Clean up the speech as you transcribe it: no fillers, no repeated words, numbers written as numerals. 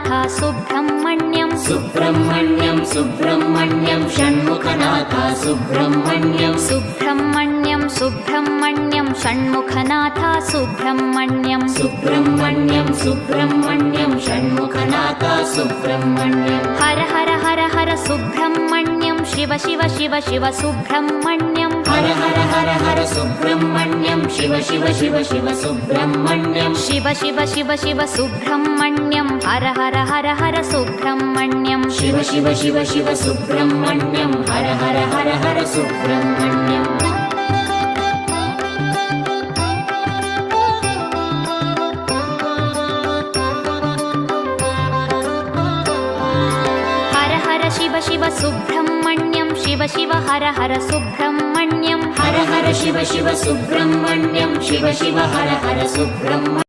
Shanmukhanath Subrahmanyam Subrahmanyam Subrahmanyam Shanmukhanath Subrahmanyam Subrahmanyam Subrahmanyam Shanmukhanath Subrahmanyam Subrahmanyam Subrahmanyam Shanmukhanath Subrahmanyam Har Har Har Har Subrahmanyam Shiva Shiva Shiva Shiva Subrahmanyam Har Har Har Har Subrahmanyam Shiva Shiva Shiva Shiva Subrahmanyam Shiva Shiva Shiva Shiva Subrahmanyam Har Har Har Har Subrahmanyam Shiva Shiva Shiva Shiva Subrahmanyam Har Har Har Har Subrahmanyam Har Har Shiva Shiva Subrahmanyam Shiva Shiva Har Har Subrahmanyam Har Har Shiva Shiva Subrahmanyam Shiva Shiva Har Har Subrahmanyam